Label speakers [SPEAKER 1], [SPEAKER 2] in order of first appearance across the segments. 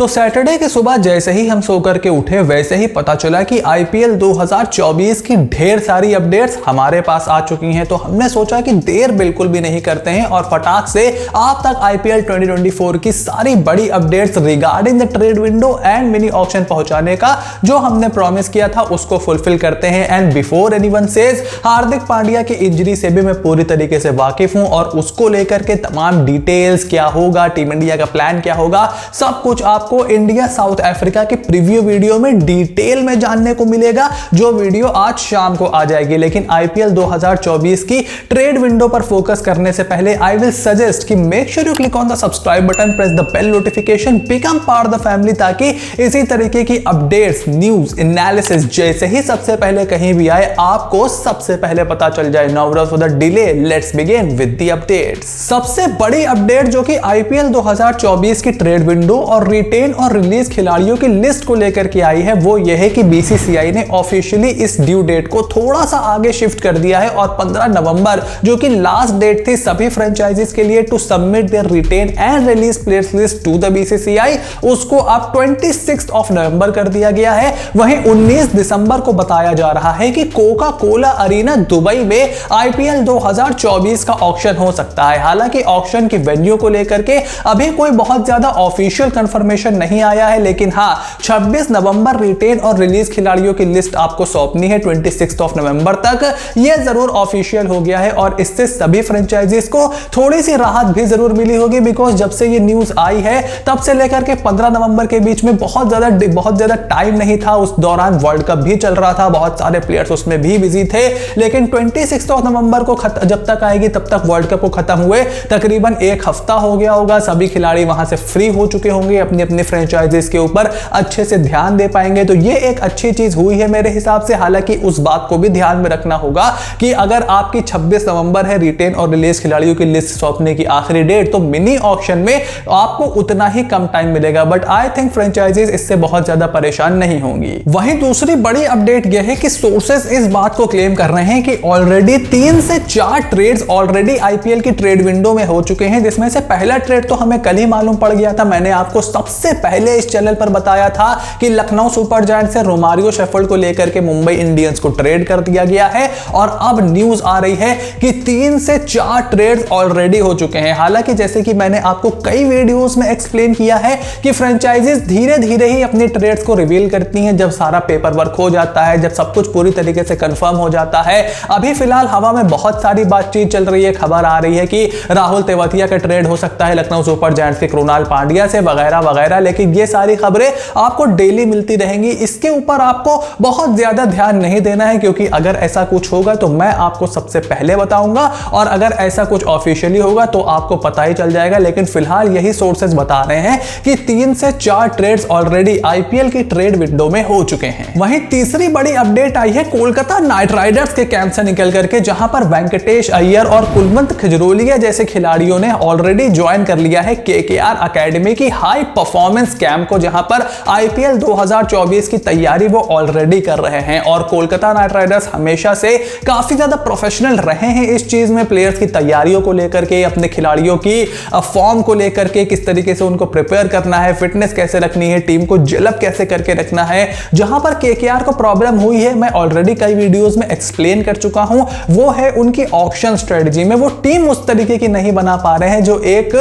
[SPEAKER 1] तो सैटरडे की सुबह जैसे ही हम सो करके उठे वैसे ही पता चला कि आईपीएल 2024 की ढेर सारी अपडेट्स हमारे पास आ चुकी हैं। तो हमने सोचा कि देर बिल्कुल भी नहीं करते हैं और फटाक से आप तक आईपीएल 2024 की सारी बड़ी updates regarding the trade window and mini auction पहुंचाने का जो हमने प्रॉमिस किया था उसको फुलफिल करते हैं। And before anyone says, Hardik Pandya की इंजरी से भी मैं पूरी तरीके से वाकिफ हूं और उसको लेकर के तमाम डिटेल्स, क्या होगा, टीम इंडिया का प्लान क्या होगा, सब कुछ आपको इंडिया साउथ अफ्रीका के प्रीव्यू वीडियो में डिटेल में जानने को मिलेगा, जो वीडियो आज शाम को आ जाएगी। लेकिन आईपीएल 2024 की ट्रेड विंडो पर फोकस करने से पहले आई विल सजेस्ट कि make sure you click on the subscribe button, press the bell notification, become part of the family, ताकि इसी तरीके की अपडेट्स, न्यूज, एनालिसिस जैसे ही सबसे पहले कहीं भी आए आपको सबसे पहले पता चल जाए। Now without further delay let's begin with the updates. सबसे बड़ी अपडेट जो कि आईपीएल 2024 की ट्रेड विंडो और रिटेन और रिलीज खिलाड़ियों की लिस्ट को लेकर के आई है वो यह है कि बीसीसीआई ने ऑफिशियली इस ड्यू डेट को थोड़ा सा आगे शिफ्ट कर दिया है और 15 नवंबर जो कि लास्ट डेट थी सभी फ्रेंचाइजीज के लिए to submit their retain and release players list to the BCCI, उसको अब 26 ऑफ नवंबर कर दिया गया है। वहीं 19 दिसंबर को बताया जा रहा है कि कोका कोला अरीना दुबई में आईपीएल 2024 का ऑक्शन हो सकता है। हालांकि ऑक्शन की वेन्यू को लेकर के अभी कोई बहुत ज्यादा ऑफिशियल कंफर्मेशन नहीं आया है, लेकिन हां 26 नवंबर रिटेन और रिलीज खिलाड़ियों की लिस्ट आपको सौंपनी है 26 ऑफ नवंबर तक। यह जरूर ऑफिशियल हो गया है और इससे सभी फ्रेंचाइजीज को थोड़ी सी राहत भी जरूर मिली होगी, बिकॉज जब से ये न्यूज आई है तब से लेकर के 15 नवंबर के बीच में बहुत ज्यादा टाइम नहीं था। उस दौरान वर्ल्ड कप भी चल रहा था, बहुत सारे प्लेयर्स उसमें भी बिजी थे। लेकिन 26 ऑफ नवंबर को जब तक आएगी तब तक वर्ल्ड कप को खत्म हुए तकरीबन एक हफ्ता हो गया होगा। सभी खिलाड़ी वहां से फ्री हो चुके होंगे, अपनी अपनी फ्रेंचाइजीज के ऊपर अच्छे से ध्यान दे पाएंगे। तो ये एक अच्छी चीज हुई है मेरे हिसाब से। हालांकि उस बात को भी ध्यान में रखना होगा कि अगर आपकी 26 नवंबर है रिटेन और रिलीज खिलाड़ियों की लिस्ट सौंपने की आखिरी डेट, तो मिनी ऑक्शन में आपको उतना ही कम टाइम मिलेगा। बट आई थिंक फ्रेंचाइजीज इससे बहुत ज्यादा परेशान नहीं होंगी। वहीं दूसरी बड़ी अपडेट यह है कि सोर्सेस इस बात को क्लेम कर रहे हैं कि ऑलरेडी 3 से 4 ट्रेड्स ऑलरेडी आईपीएल की ट्रेड विंडो में हो चुके हैं, जिसमें से पहला ट्रेड तो हमें कल ही मालूम पड़ गया था। मैंने आपको सबसे पहले इस चैनल पर बताया था कि लखनऊ सुपर जायंट्स से रोमारियो शेफर्ड को लेकर के मुंबई इंडियंस को ट्रेड कर दिया गया है और अब न्यूज आ रही है कि 3 से 4 ट्रेड्स ऑलरेडी हो चुके हैं। हालांकि जैसे कि मैंने आपको कई वीडियोस में एक्सप्लेन किया है कि फ्रेंचाइजीज धीरे धीरे ही अपनी ट्रेड्स को रिवील करती हैं जब सारा पेपर वर्क हो जाता है, जब सब कुछ पूरी तरीके से कंफर्म हो जाता है। अभी फिलहाल हवा में बहुत सारी बातचीत चल रही है, खबर आ रही है कि राहुल तेवतिया का ट्रेड हो सकता है लखनऊ सुपर जायंट्स के कृणाल पांड्या से, वगैरह वगैरह। लेकिन ये सारी खबरें आपको डेली मिलती रहेंगी, इसके ऊपर आपको बहुत ज्यादा ध्यान नहीं देना है, क्योंकि अगर ऐसा कुछ होगा तो मैं आपको सबसे पहले बताऊंगा और अगर ऐसा कुछ ऑफिशियली होगा तो आपको पता ही चल जाएगा। लेकिन फिलहाल यही सोर्सेज बता रहे हैं कि 3 से 4 ट्रेड्स ऑलरेडी आईपीएल की ट्रेड विंडो में हो चुके हैं। वहीं तीसरी बड़ी अपडेट आई है कोलकाता नाइट राइडर्स के कैंप से निकल करके, जहां पर वेंकटेश अय्यर और कुलवंत खजरोलिया जैसे खिलाड़ियों ने ऑलरेडी ज्वाइन कर लिया है केकेआर एकेडमी की हाई परफॉर्मेंस कैंप को, जहां पर आईपीएल 2024 की तैयारी वो ऑलरेडी कर रहे हैं। और कोलकाता नाइट राइडर्स हमेशा से काफी ज्यादा प्रोफेशनल रहे हैं इस चीज में, प्लेयर्स की तैयारियों को लेकर के, अपने खिलाड़ियों की फॉर्म को लेकर के, किस तरीके से उनको प्रिपेयर करना है, फिटनेस कैसे रखनी है, टीम को जेलअप कैसे करके रखना है। जहां पर केकेआर को प्रॉब्लम हुई है मैं ऑलरेडी कई वीडियोस में एक्सप्लेन कर चुका हूं, वो है उनकी ऑक्शन स्ट्रेटजी में वो टीम उस तरीके की नहीं बना पा रहे हैं जो एक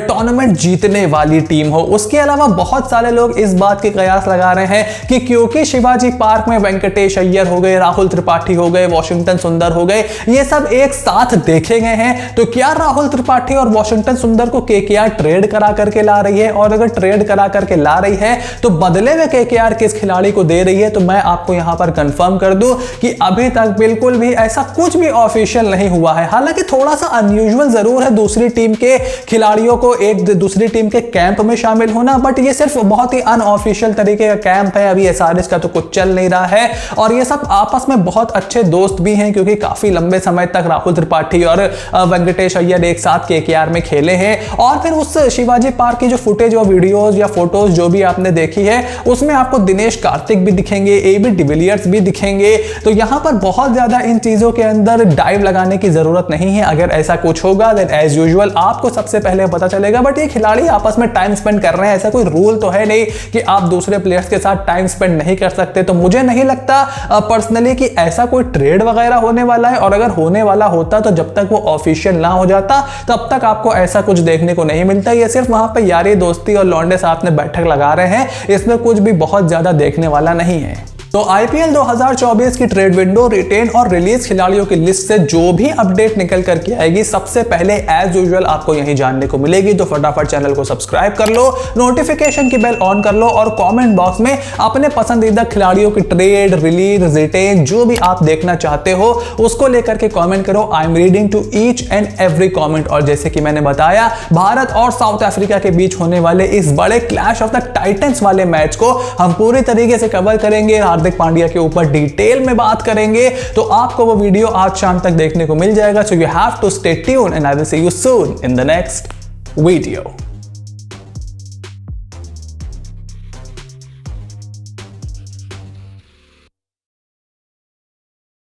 [SPEAKER 1] टूर्नामेंट जीतने वाली टीम हो। उसके अलावा बहुत सारे लोग इस बात के कयास लगा रहे हैं कि क्योंकि शिवाजी पार्क में वेंकटेश अय्यर हो गए, राहुल त्रिपाठी हो गए, वॉशिंगटन सुंदर हो गए, ये सब एक साथ देखे गए हैं, तो क्या राहुल त्रिपाठी और वॉशिंगटन सुंदर को केकेआर ट्रेड करा करके ला रही है? और अगर ट्रेड करा करके ला रही है तो बदले में केकेआर किस खिलाड़ी को दे रही है? तो मैं आपको यहां पर कंफर्म कर दूं कि अभी तक बिल्कुल भी ऐसा कुछ भी ऑफिशियल नहीं हुआ है। हालांकि थोड़ा सा अनयूजुअल जरूर है दूसरी टीम के खिलाड़ियों को एक दूसरी टीम के कैंप में शामिल होना, बट ये सिर्फ बहुत ही अनऑफिशियल तरीके का कैंप है। अभी एसआरएच का तो कुछ चल नहीं रहा है और ये सब आपस में बहुत अच्छे दोस्त भी हैं, क्योंकि काफी लंबे समय तक राहुल त्रिपाठी और वेंकटेश अय्यर एक साथ केकेआर में खेले हैं। और फिर उस शिवाजी पार्क की जो फुटेज और वीडियोस या फोटोज जो भी आपने देखी है उसमें आपको दिनेश कार्तिक भी दिखेंगे, एबी डिविलियर्स भी दिखेंगे। तो यहां पर बहुत ज्यादा इन चीजों के अंदर डाइव लगाने की जरूरत नहीं है। अगर ऐसा कुछ होगा देन एज यूजुअल आपको सबसे पहले पता चलेगा। बट ये खिलाड़ी आपस में टाइम स्पेंड कर रहे हैं, ऐसा ऐसा कोई रूल तो है नहीं कि आप दूसरे प्लेयर्स के साथ टाइम स्पेंड नहीं कर सकते। तो मुझे नहीं लगता पर्सनली कि ऐसा कोई ट्रेड वगैरह होने वाला है, और अगर होने वाला होता तो जब तक वो ऑफिशियल ना हो जाता तब तक आपको ऐसा कुछ देखने को नहीं मिलता। ये सिर्फ वहां पे यारी दोस्ती और लौंडे साथ में बैठक लगा रहे हैं, इसमें कुछ भी बहुत ज्यादा देखने वाला नहीं है। तो आईपीएल 2024 की ट्रेड विंडो, रिटेन और रिलीज खिलाड़ियों की लिस्ट से जो भी अपडेट निकल करके आएगी सबसे पहले एज यूजुअल आपको यहीं जानने को मिलेगी। तो फटाफट चैनल को सब्सक्राइब कर लो, नोटिफिकेशन की बेल ऑन कर लो और कमेंट बॉक्स में अपने पसंदीदा खिलाड़ियों की ट्रेड, रिलीज, रिटेन जो भी आप देखना चाहते हो उसको लेकर के कॉमेंट करो। I am reading to each and every comment. और जैसे कि मैंने बताया, भारत और साउथ अफ्रीका के बीच होने वाले इस बड़े क्लैश ऑफ द टाइटंस वाले मैच को हम पूरी तरीके से कवर करेंगे, हार्दिक पांड्या के ऊपर डिटेल में बात करेंगे। तो आपको वो वीडियो आज शाम तक देखने को मिल जाएगा। So you have to stay tuned and I will see you soon in the next video.